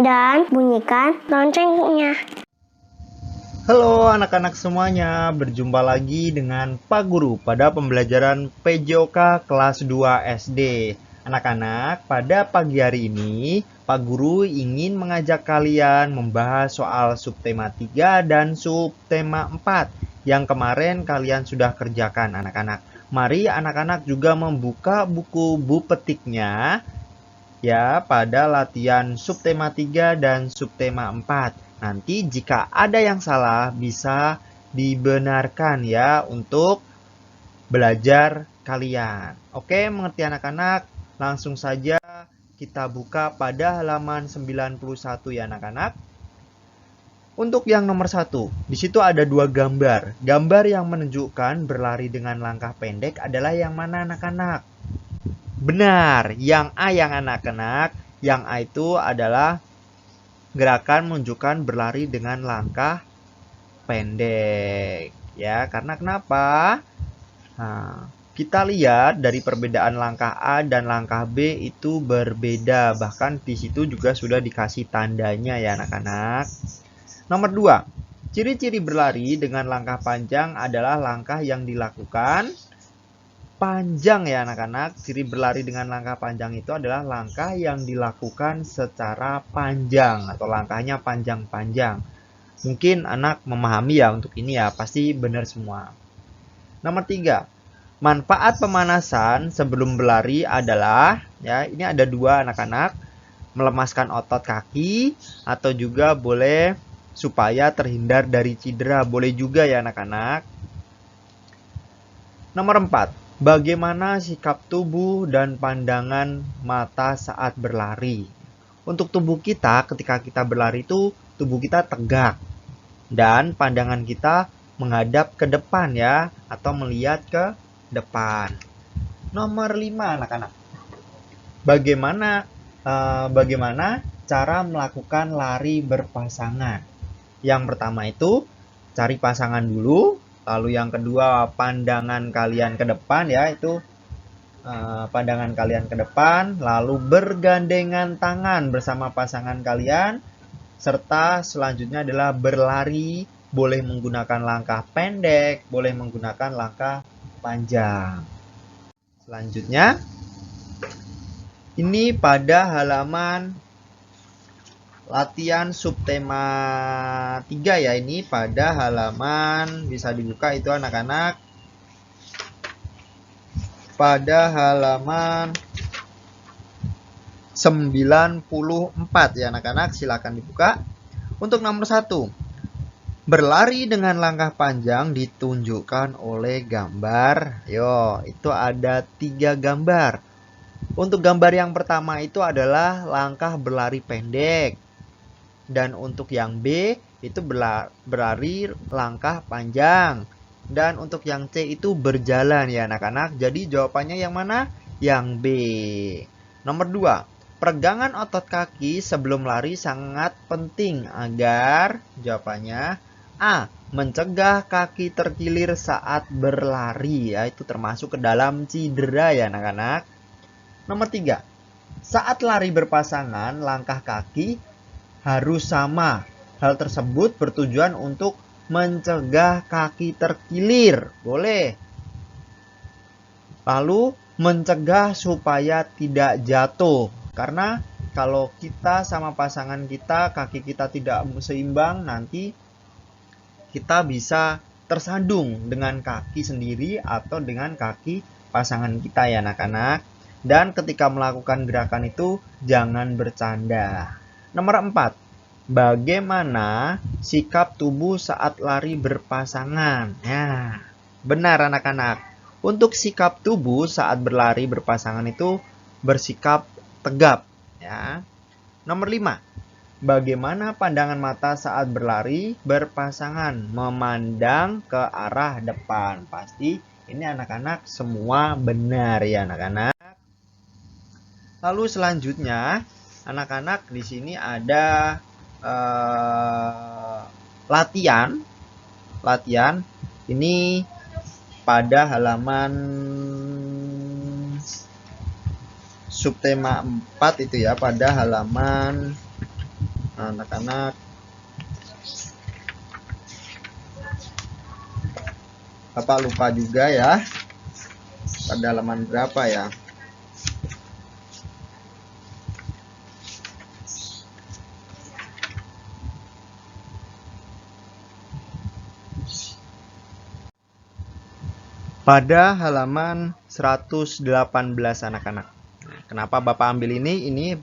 dan bunyikan loncengnya. Halo anak-anak semuanya, berjumpa lagi dengan Pak Guru pada pembelajaran PJOK kelas 2 SD. Anak-anak, pada pagi hari ini Pak Guru ingin mengajak kalian membahas soal subtema 3 dan subtema 4 yang kemarin kalian sudah kerjakan anak-anak. Mari anak-anak juga membuka buku Bu Petiknya ya pada latihan subtema 3 dan subtema 4. Nanti jika ada yang salah bisa dibenarkan ya untuk belajar kalian. Oke, mengerti anak-anak? Langsung saja kita buka pada halaman 91 ya anak-anak. Untuk yang nomor 1, di situ ada 2 gambar. Gambar yang menunjukkan berlari dengan langkah pendek adalah yang mana anak-anak? Benar, yang A yang anak-anak. Yang A itu adalah gerakan menunjukkan berlari dengan langkah pendek. Ya, karena kenapa? Nah, kita lihat dari perbedaan langkah A dan langkah B itu berbeda. Bahkan di situ juga sudah dikasih tandanya ya anak-anak. Nomor 2, ciri-ciri berlari dengan langkah panjang adalah langkah yang dilakukan panjang ya anak-anak. Ciri berlari dengan langkah panjang itu adalah langkah yang dilakukan secara panjang atau langkahnya panjang-panjang. Mungkin anak memahami ya untuk ini ya, pasti benar semua. Nomor 3, manfaat pemanasan sebelum berlari adalah ya, ini ada 2 anak-anak, melemaskan otot kaki atau juga boleh supaya terhindar dari cedera, boleh juga ya anak-anak. Nomor 4, bagaimana sikap tubuh dan pandangan mata saat berlari? Untuk tubuh kita ketika kita berlari itu tubuh kita tegak dan pandangan kita menghadap ke depan ya atau melihat ke depan. Nomor 5 anak-anak. Bagaimana cara melakukan lari berpasangan? Yang pertama itu cari pasangan dulu. Lalu yang kedua, pandangan kalian ke depan ya, itu pandangan kalian ke depan, lalu bergandengan tangan bersama pasangan kalian, serta selanjutnya adalah berlari, boleh menggunakan langkah pendek, boleh menggunakan langkah panjang. Selanjutnya, ini pada halaman latihan subtema 3 ya, ini pada halaman bisa dibuka itu anak-anak. Pada halaman 94 ya anak-anak, silakan dibuka. Untuk nomor 1, berlari dengan langkah panjang ditunjukkan oleh gambar. Yo, itu ada 3 gambar. Untuk gambar yang pertama itu adalah langkah berlari pendek. Dan untuk yang B itu berlari langkah panjang. Dan untuk yang C itu berjalan ya anak-anak. Jadi jawabannya yang mana? Yang B. Nomor 2, peregangan otot kaki sebelum lari sangat penting agar jawabannya A, mencegah kaki terkilir saat berlari ya, itu termasuk ke dalam cedera ya anak-anak. Nomor 3, saat lari berpasangan langkah kaki harus sama. Hal tersebut bertujuan untuk mencegah kaki terkilir. Boleh. Lalu mencegah supaya tidak jatuh. Karena kalau kita sama pasangan kita, kaki kita tidak seimbang, nanti kita bisa tersandung dengan kaki sendiri atau dengan kaki pasangan kita ya anak-anak. Dan ketika melakukan gerakan itu jangan bercanda. Nomor 4, bagaimana sikap tubuh saat lari berpasangan? Nah, benar anak-anak. Untuk sikap tubuh saat berlari berpasangan itu bersikap tegap. Ya. Nomor 5, bagaimana pandangan mata saat berlari berpasangan? Memandang ke arah depan. Pasti ini anak-anak semua benar ya anak-anak. Lalu selanjutnya anak-anak di sini ada latihan ini pada halaman subtema 4 itu ya, pada halaman anak-anak. Bapak lupa juga ya, pada halaman berapa ya? Pada halaman 118 anak-anak. Kenapa Bapak ambil ini? Ini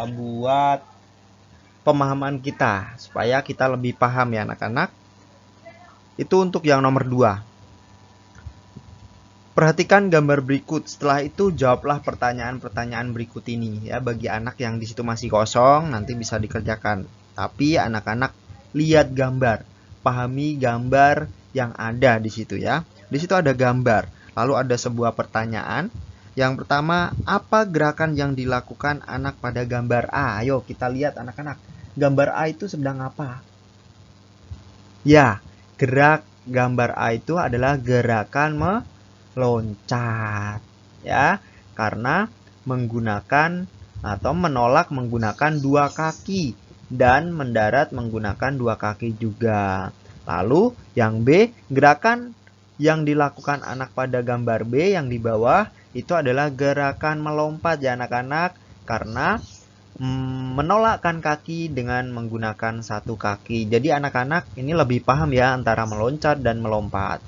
buat pemahaman kita, supaya kita lebih paham ya anak-anak. Itu untuk yang nomor 2. Perhatikan gambar berikut. Setelah itu jawablah pertanyaan-pertanyaan berikut ini ya. Bagi anak yang di situ masih kosong, nanti bisa dikerjakan. Tapi anak-anak lihat gambar, pahami gambar yang ada di situ ya. Di situ ada gambar, lalu ada sebuah pertanyaan. Yang pertama, apa gerakan yang dilakukan anak pada gambar A? Ayo kita lihat anak-anak. Gambar A itu sedang apa? Ya, gerak gambar A itu adalah gerakan meloncat. Ya, karena menggunakan atau menolak menggunakan 2 kaki dan mendarat menggunakan 2 kaki juga. Lalu yang B, gerakan yang dilakukan anak pada gambar B yang di bawah itu adalah gerakan melompat ya anak-anak, karena menolakkan kaki dengan menggunakan 1 kaki. Jadi anak-anak ini lebih paham ya antara meloncat dan melompat.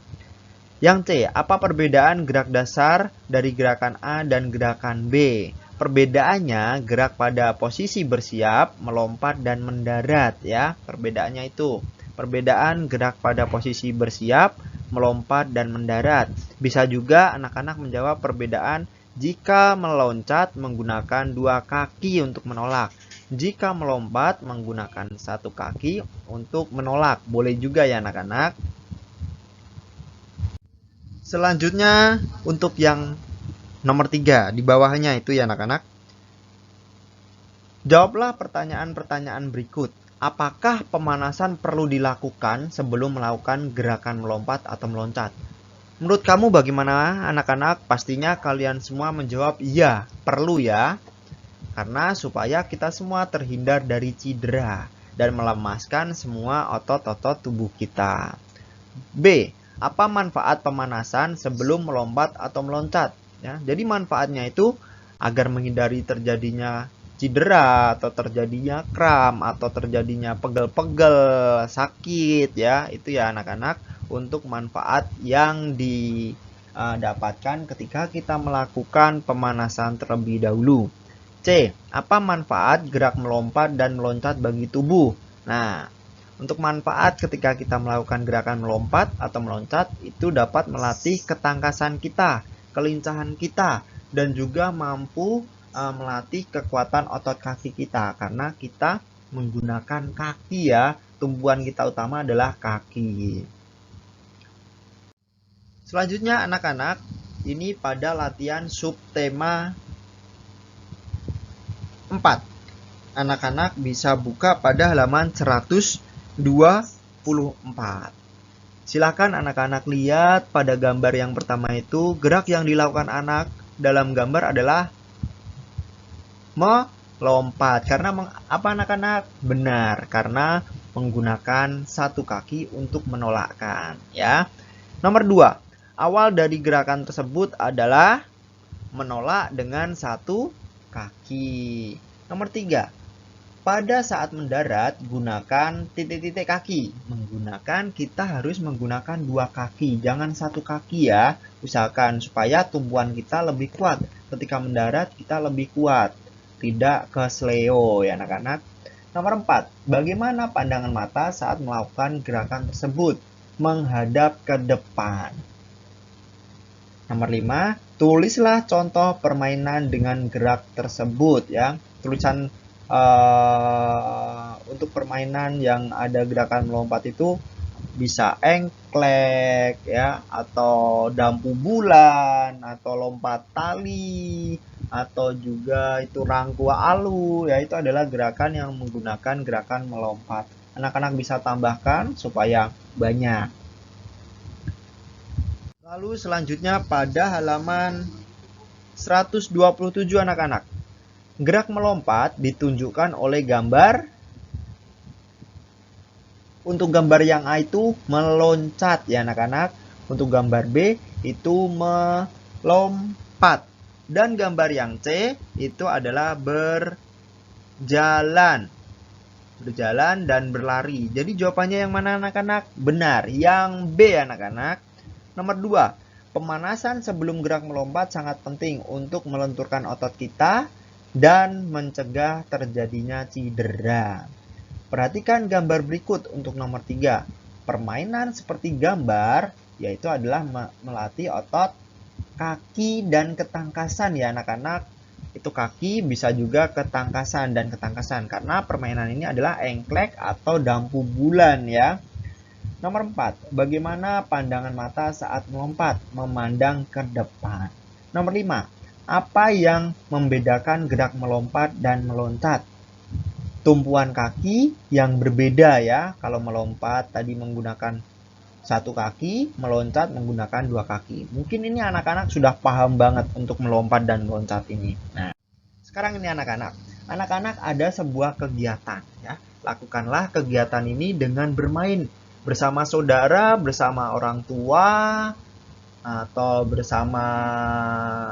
Yang C, apa perbedaan gerak dasar dari gerakan A dan gerakan B? Perbedaannya gerak pada posisi bersiap, melompat dan mendarat ya. Perbedaannya itu. Perbedaan gerak pada posisi bersiap, melompat dan mendarat. Bisa juga anak-anak menjawab perbedaan jika meloncat menggunakan 2 kaki untuk menolak. Jika melompat menggunakan 1 kaki untuk menolak. Boleh juga ya anak-anak. Selanjutnya untuk yang nomor 3 di bawahnya itu ya anak-anak. Jawablah pertanyaan-pertanyaan berikut. Apakah pemanasan perlu dilakukan sebelum melakukan gerakan melompat atau meloncat? Menurut kamu bagaimana anak-anak? Pastinya kalian semua menjawab iya, perlu ya. Karena supaya kita semua terhindar dari cedera dan melemaskan semua otot-otot tubuh kita. B, apa manfaat pemanasan sebelum melompat atau meloncat? Ya, jadi manfaatnya itu agar menghindari terjadinya cedera atau terjadinya kram atau terjadinya pegel-pegel, sakit ya. Itu ya anak-anak untuk manfaat yang didapatkan ketika kita melakukan pemanasan terlebih dahulu. C, apa manfaat gerak melompat dan meloncat bagi tubuh? Nah, untuk manfaat ketika kita melakukan gerakan melompat atau meloncat itu dapat melatih ketangkasan kita, kelincahan kita, dan juga mampu melatih kekuatan otot kaki kita karena kita menggunakan kaki ya. Tumpuan kita utama adalah kaki. Selanjutnya anak-anak, ini pada latihan subtema 4. Anak-anak bisa buka pada halaman 124. Silakan anak-anak lihat pada gambar yang pertama itu, gerak yang dilakukan anak dalam gambar adalah melompat. Karena apa anak-anak? Benar, karena menggunakan 1 kaki untuk menolakkan ya. Nomor 2, awal dari gerakan tersebut adalah menolak dengan 1 kaki. Nomor 3, pada saat mendarat gunakan titik-titik kaki. Kita harus menggunakan 2 kaki, jangan 1 kaki ya. Usahakan supaya tumpuan kita lebih kuat. Ketika mendarat kita lebih kuat, tidak kesleo ya anak-anak. Nomor 4, bagaimana pandangan mata saat melakukan gerakan tersebut? Menghadap ke depan. Nomor 5, tulislah contoh permainan dengan gerak tersebut ya. Tulisan untuk permainan yang ada gerakan melompat itu bisa engklek ya, atau dampu bulan, atau lompat tali, atau juga itu rangkua alu ya. Itu adalah gerakan yang menggunakan gerakan melompat. Anak-anak bisa tambahkan supaya banyak. Lalu selanjutnya pada halaman 127 anak-anak. Gerak melompat ditunjukkan oleh gambar Untuk gambar yang A itu meloncat ya anak-anak. Untuk gambar B itu melompat. Dan gambar yang C itu adalah berjalan. Berjalan dan berlari. Jadi jawabannya yang mana anak-anak? Benar, yang B anak-anak. Nomor 2, pemanasan sebelum gerak melompat sangat penting untuk melenturkan otot kita dan mencegah terjadinya cedera. Perhatikan gambar berikut untuk nomor 3. Permainan seperti gambar yaitu adalah melatih otot kaki dan ketangkasan ya anak-anak. Itu kaki bisa juga ketangkasan dan ketangkasan karena permainan ini adalah engklek atau dampu bulan ya. Nomor 4, bagaimana pandangan mata saat melompat? Memandang ke depan. Nomor 5, apa yang membedakan gerak melompat dan meloncat? Tumpuan kaki yang berbeda ya. Kalau melompat tadi menggunakan satu kaki, meloncat menggunakan dua kaki. Mungkin ini anak-anak sudah paham banget untuk melompat dan meloncat ini. Nah, sekarang ini anak-anak. Anak-anak ada sebuah kegiatan ya. Lakukanlah kegiatan ini dengan bermain bersama saudara, bersama orang tua, atau bersama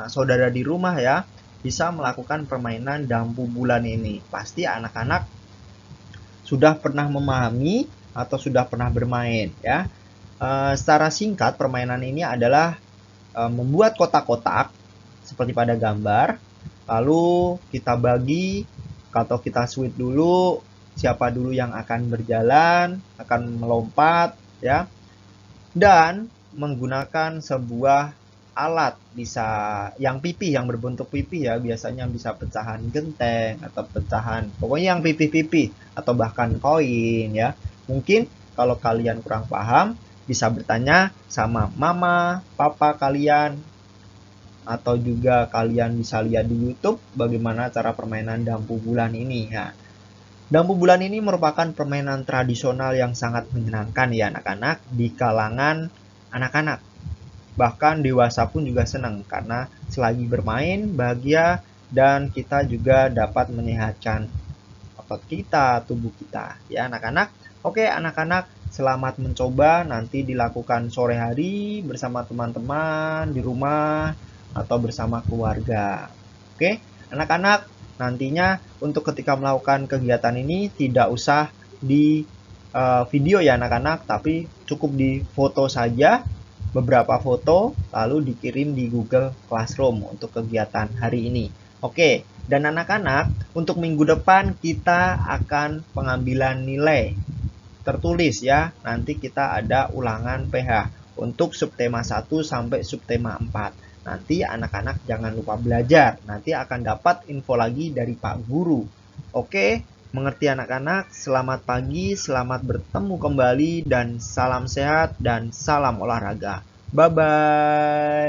saudara di rumah ya. Bisa melakukan permainan dampu bulan ini. Pasti anak-anak sudah pernah memahami atau sudah pernah bermain ya. Secara singkat permainan ini adalah membuat kotak-kotak seperti pada gambar, lalu kita bagi atau kita switch dulu siapa dulu yang akan berjalan, akan melompat ya, dan menggunakan sebuah alat bisa yang pipih, yang berbentuk pipih ya, biasanya bisa pecahan genteng atau pecahan pokoknya yang pipih-pipih atau bahkan koin ya. Mungkin kalau kalian kurang paham bisa bertanya sama mama, papa kalian, atau juga kalian bisa lihat di YouTube bagaimana cara permainan dampu bulan ini ya. Dampu bulan ini merupakan permainan tradisional yang sangat menyenangkan ya anak-anak di kalangan anak-anak. Bahkan dewasa pun juga senang karena selagi bermain bahagia dan kita juga dapat menyehatkan otot kita, tubuh kita ya anak-anak. Oke anak-anak, selamat mencoba, nanti dilakukan sore hari bersama teman-teman di rumah atau bersama keluarga. Oke, anak-anak, nantinya untuk ketika melakukan kegiatan ini tidak usah di video ya anak-anak, tapi cukup di foto saja, beberapa foto, lalu dikirim di Google Classroom untuk kegiatan hari ini. Oke, dan anak-anak, untuk minggu depan kita akan pengambilan nilai tertulis ya. Nanti kita ada ulangan PH untuk subtema 1 sampai subtema 4. Nanti anak-anak jangan lupa belajar. Nanti akan dapat info lagi dari Pak Guru. Oke, mengerti anak-anak? Selamat pagi, selamat bertemu kembali dan salam sehat dan salam olahraga. Bye-bye.